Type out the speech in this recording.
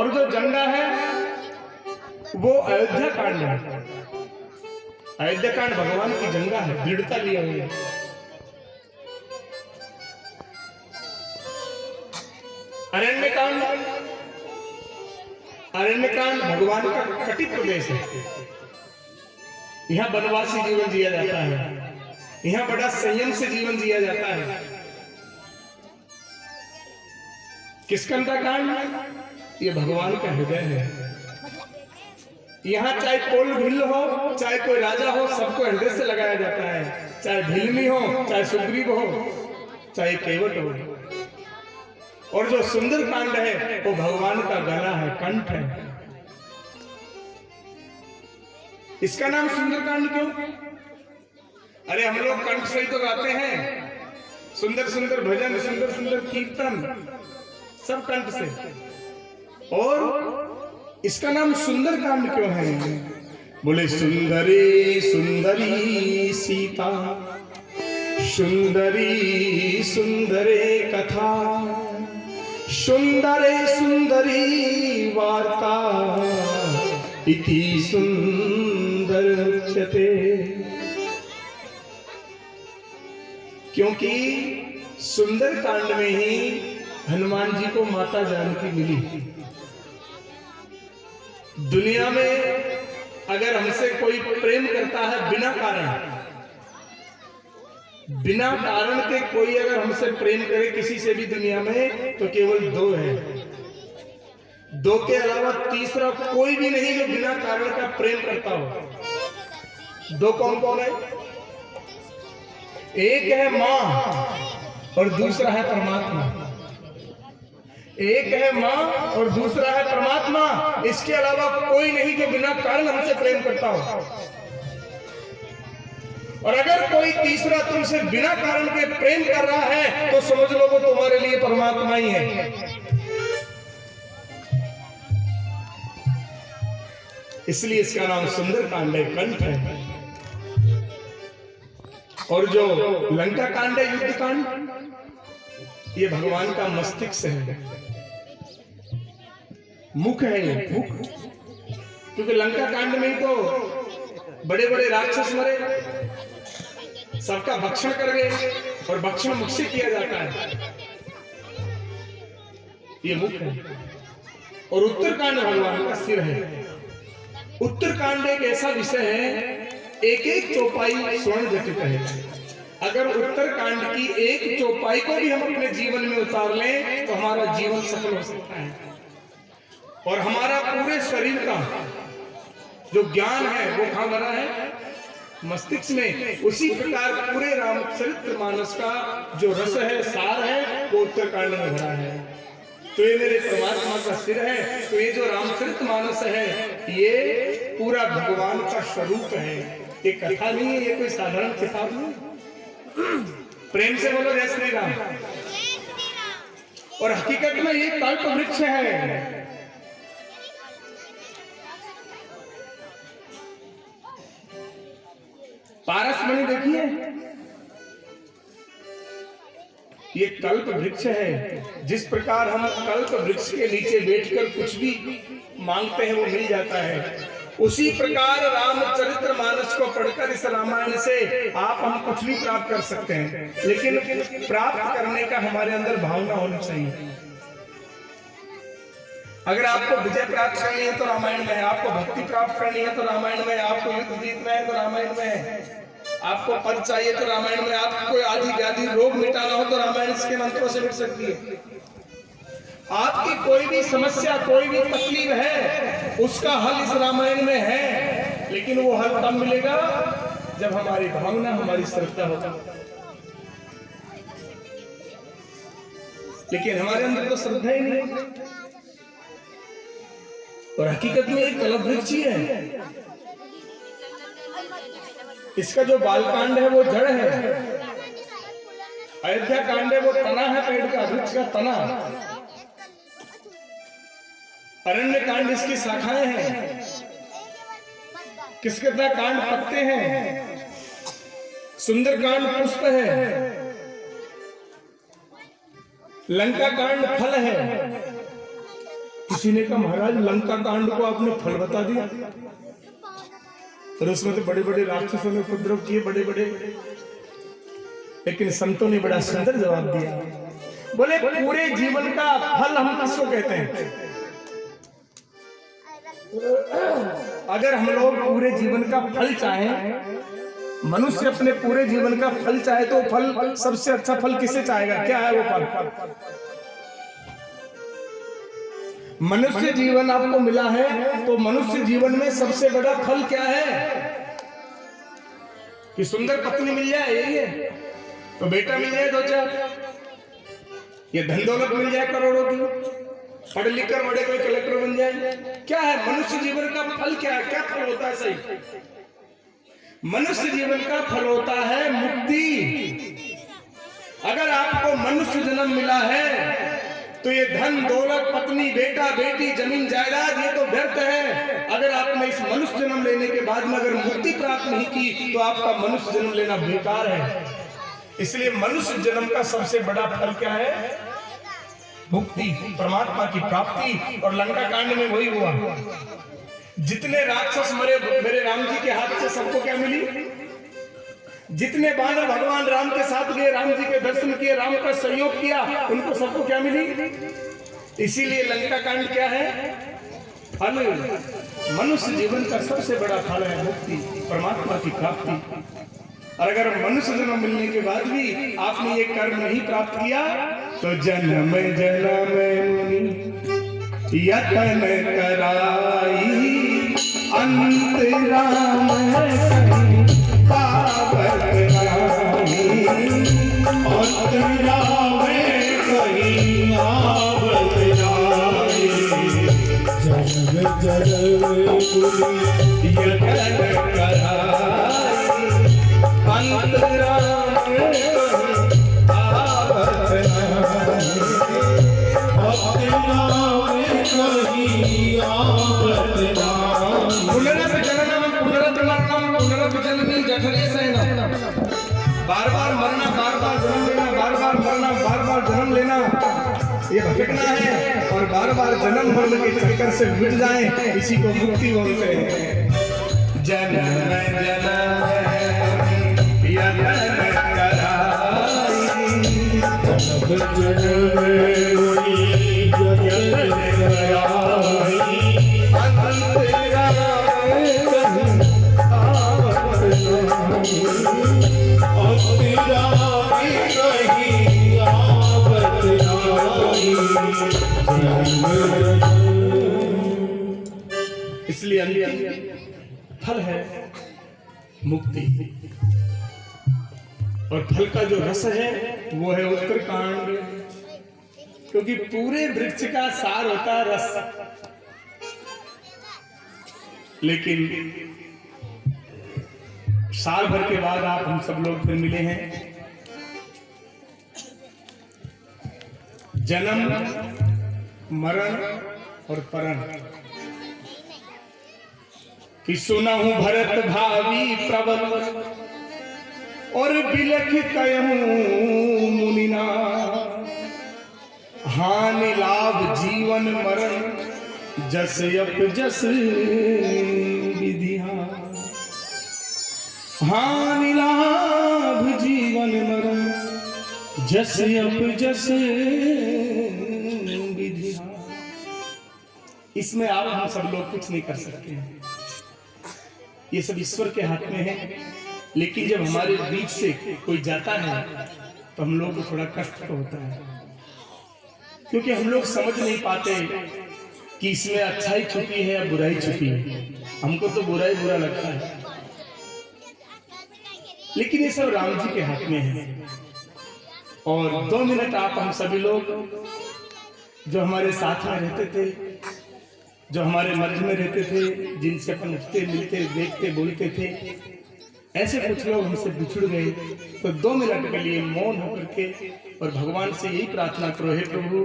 और जो जंगा है वो अयोध्या कांड है। अयोध्या कांड भगवान की जंगा है, दृढ़ता लिए हुए। अरण्य कांड, अरण्य कांड भगवान का कटि प्रदेश है। यहाँ वनवासी जीवन जिया जाता है, यहाँ बड़ा संयम से जीवन जिया जाता है। किष्किंधा कांड, ये भगवान का हृदय है। यहाँ चाहे कोल भिल्ल हो, चाहे कोई राजा हो, सबको हृदय से लगाया जाता है। चाहे भिल्लनी हो, चाहे सुग्रीव हो, चाहे केवट हो। और जो सुंदर कांड है वो भगवान का गला है, कंठ है। इसका नाम सुंदर कांड क्यों? अरे हम लोग कंठ से ही तो गाते हैं, सुंदर सुंदर भजन, सुंदर सुंदर कीर्तन, सब कंठ से। और इसका नाम सुंदर कांड क्यों है? बोले सुंदरी सुंदरी सीता, सुंदरी सुंदरे कथा, सुंदरे सुंदरी वार्ता, इति सुंदर उच्यते। क्योंकि सुंदर कांड में ही हनुमान जी को माता जानकी मिली। दुनिया में अगर हमसे कोई प्रेम करता है बिना कारण, बिना कारण के कोई अगर हमसे प्रेम करे किसी से भी दुनिया में, तो केवल दो है। दो के अलावा तीसरा कोई भी नहीं जो बिना कारण का प्रेम करता हो। दो कौन कौन है? एक है मां और दूसरा है परमात्मा। एक है मां और दूसरा है परमात्मा। इसके अलावा कोई नहीं जो बिना कारण हमसे प्रेम करता हो। और अगर कोई तीसरा तुमसे बिना कारण के प्रेम कर रहा है तो समझ लो वो तुम्हारे लिए परमात्मा ही है। इसलिए इसका नाम सुंदर कांड है, कंठ है। और जो लंका कांड है, युद्ध कांड, ये भगवान का मस्तिष्क है, मुख है ये, मुख। क्योंकि लंका कांड में ही तो बड़े बड़े राक्षस मरे, सबका भक्षण कर गए, और भक्षण मुख से किया जाता है, ये मुख है। और उत्तरकांड भगवान का सिर है। उत्तरकांड एक ऐसा विषय है, एक एक चौपाई स्वर्ण जटित है। अगर उत्तरकांड की एक चौपाई को भी हम अपने जीवन में उतार लें तो हमारा जीवन सफल हो सकता है। और हमारा पूरे शरीर का जो ज्ञान है वो कहाँ भरा है? मस्तिष्क में। उसी प्रकार पूरे रामचरितमानस का जो रस है, सार है, वो उत्तरकांड में भरा है। तो ये मेरे परमात्मा का सिर है। तो ये जो रामचरितमानस है ये पूरा भगवान का स्वरूप है। ये कथा नहीं है, ये कोई साधारण किताब नहीं। प्रेम से बोलो जय श्री राम। और हकीकत में ये कल्प वृक्ष है। पारसमणि देखिए, ये कल्प वृक्ष है। जिस प्रकार हम कल्प वृक्ष के नीचे बैठकर कुछ भी मांगते हैं वो मिल जाता है, उसी प्रकार रामचरितमानस को पढ़कर इस रामायण से आप हम कुछ भी प्राप्त कर सकते हैं। लेकिन प्राप्त करने का हमारे अंदर भावना होनी चाहिए। अगर आपको विजय प्राप्त करनी है तो रामायण में है, आपको भक्ति प्राप्त करनी है तो रामायण में है, आपको युद्ध जीतना है तो रामायण में है, आपको पद चाहिए तो रामायण में, आपको कोई आदि व्याधि रोग मिटाना हो तो रामायण के मंत्रों से मिट सकती है। आपकी कोई भी समस्या, कोई भी तकलीफ है, उसका हल इस रामायण में है। लेकिन वो हल तब मिलेगा जब हमारी भावना, हमारी श्रद्धा होगा। लेकिन हमारे अंदर तो श्रद्धा ही नहीं है। और हकीकत में एक कल्प वृक्ष ही है। इसका जो बालकांड है वो जड़ है, अयोध्या कांड है वो तना है, पेड़ का, वृक्ष का तना। अरण्य कांड इसकी शाखाएं हैं, किष्किंधा कांड पत्ते हैं, सुंदर कांड पुष्प है, लंका कांड फल है, किसी ने कहा महाराज लंका कांड को आपने फल बता दिया, और उसमें तो बड़े बड़े राक्षसों ने उपद्रव किए, बड़े बड़े, लेकिन संतों ने बड़ा सुंदर जवाब दिया। बोले पूरे जीवन का फल हम किसको कहते हैं? अगर हम लोग पूरे जीवन का फल चाहें, मनुष्य अपने पूरे जीवन का फल चाहे तो फल, सबसे अच्छा फल किसे चाहेगा? क्या है वो फल? मनुष्य जीवन आपको मिला है, तो मनुष्य जीवन में सबसे बड़ा फल क्या है? कि सुंदर पत्नी मिल जाए, यही है? तो बेटा मिल जाए दो चार, ये धन दौलत मिल जाए करोड़ों की, पढ़ लिख कर बड़े कोई कलेक्टर बन जाए, क्या है मनुष्य जीवन का फल? क्या है, क्या फल होता है? सही, मनुष्य जीवन का फल होता है मुक्ति। अगर आपको मनुष्य जन्म मिला है तो ये धन दौलत, पत्नी, बेटा, बेटी, जमीन जायदाद, ये तो व्यर्थ है। अगर आपने इस मनुष्य जन्म लेने के बाद में अगर मुक्ति प्राप्त नहीं की तो आपका मनुष्य जन्म लेना बेकार है। इसलिए मनुष्य जन्म का सबसे बड़ा फल क्या है? मुक्ति, परमात्मा की प्राप्ति। और लंका कांड में वही हुआ। जितने राक्षस मरे मेरे राम जी के हाथ से, सबको क्या मिली? जितने बानर भगवान राम के साथ गए, राम जी के दर्शन किए, राम का सहयोग किया, उनको सबको क्या मिली? इसीलिए लंका कांड क्या है? फल। मनुष्य जीवन का सबसे बड़ा फल है मुक्ति, परमात्मा की प्राप्ति। और अगर मनुष्य जन्म मिलने के बाद भी आपने ये कर्म नहीं प्राप्त किया तो जन्म जन्म यतन कराई, अंत राम पावत राही, अंत राम कहीं आवत राही, जन्म जन्म यतन कराई, अंत राम आवत राही, बार बार मरना, बार बार जन्म लेना, बार बार मरना, बार बार जन्म लेना, ये भटकना है। और बार बार जन्म मरण के चक्कर से मिट जाए, इसी को मुक्ति बोलते हैं। जन्म जन्म यतन कराई, जन्म जन्म यतन कराई, अंत राम आवत राही। इसलिए अंतिम फल है मुक्ति, और फल का जो रस है वो है उत्तरकांड, क्योंकि पूरे वृक्ष का सार होता है रस। लेकिन साल भर के बाद आप हम सब लोग फिर मिले हैं। जन्म, मरण और परण कि सुना हूं भरत भावी प्रबल, और बिलख कयहूं मुनिना, हानि लाभ जीवन मरण, जस अप जस विधिहा, हानि लाभ जीवन मरण, जस अप जस विधिहा। इसमें आप हम सब लोग कुछ नहीं कर सकते हैं, ये सब ईश्वर के हाथ में है। लेकिन जब हमारे बीच से कोई जाता है तो हम लोग को थोड़ा कष्ट तो होता है, क्योंकि हम लोग समझ नहीं पाते कि इसमें अच्छाई छुपी है या बुराई छुपी है। हमको तो बुराई बुरा लगता है, लेकिन ये सब राम जी के हाथ में है। और 2 मिनट आप हम सभी लोग जो हमारे साथ में रहते थे, जो हमारे मध्य में रहते थे, जिनसे अपन उठते मिलते देखते बोलते थे, ऐसे कुछ लोग हमसे बिछुड़ गए, तो 2 मिनट के लिए मौन होकर के और भगवान से यही प्रार्थना करो, हे प्रभु